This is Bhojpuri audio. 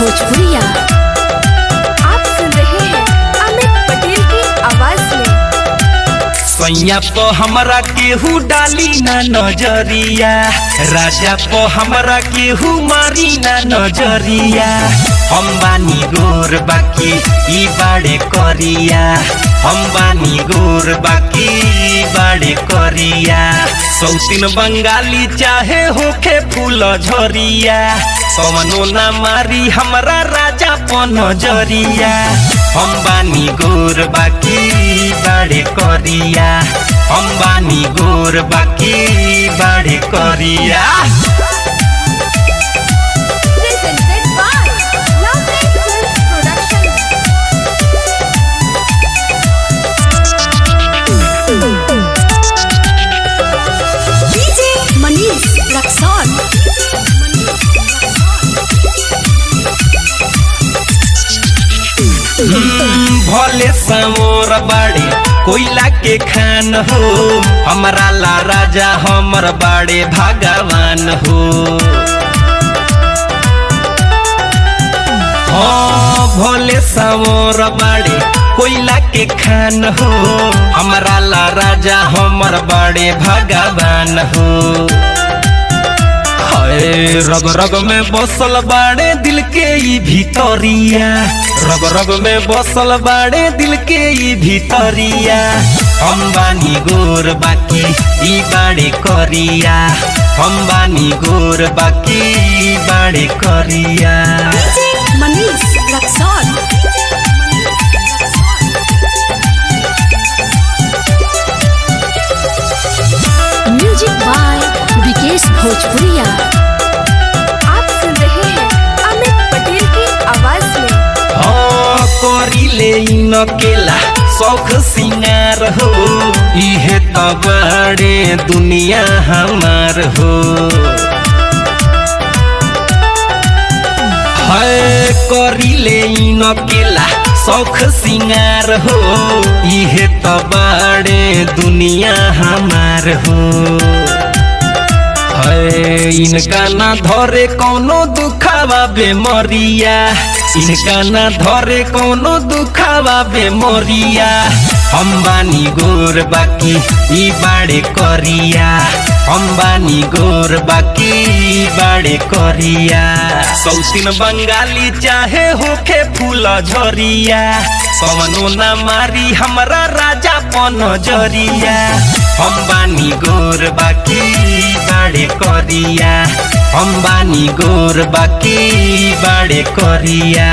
भोजपुरिया। आप सुन रहे हैं अमित पटेल की आवाज में। सैया पो हमरा केहू डाली ना नजरिया, राजा पो हमरा केहू मारी ना नजरिया। हम बानी गोर बाकी ई बाड़े करिया, हम बानी गोर बाकी ई बाड़े करिया। सौतीन बंगाली चाहे होखे फूल झरिया, कवनो ना मारी हमरा राजा पो नजरिया। हम बानी गोर बाकी ई बाड़े करिया, हम बानी गोर बाकी ई बाड़े करिया। भले समोर बाड़े कोयला के खान हो, हमरा ला राजा हमर बाड़े भगवान हो। हाँ भले समोर बाड़े कोयला के खान हो, हमरा ला राजा हमर बाड़े भगवान हो। रग रग में बसल बाड़े दिल के ई भीतरिया, रग रग में बसल बाड़े दिल के ई भीतरिया। हम बानी गोर बाकी ई बाड़े करिया, हम बानी गोर बाकी ई बाड़े करिया। म्यूजिक बाय विकेश भोजपुरिया। आप सुन रहे हैं अमित पटेल की आवाज में। हाँ करिले न केला शौख सिंगार हो, इहे त बाड़े दुनिया हमार हो। है करिले न केला शौख सिंगार हो, इहे त बाड़े दुनिया हमार हो। इनका ना धरे कौनो दुखावा बेमरिया, इनका ना धरे कौनो दुखावा बेमरिया। हम बानी गोर बाकी ई बाड़े करिया, हम बानी गोर बाकी ई बाड़े करिया। सौतीन बंगाली चाहे होखे फूल झरिया, कवनो ना मारी हमरा राजा पो नजरिया। हम बानी गोर बाकी ई बाड़े करिया, हम बानी गोर बाकी ई बाड़े करिया।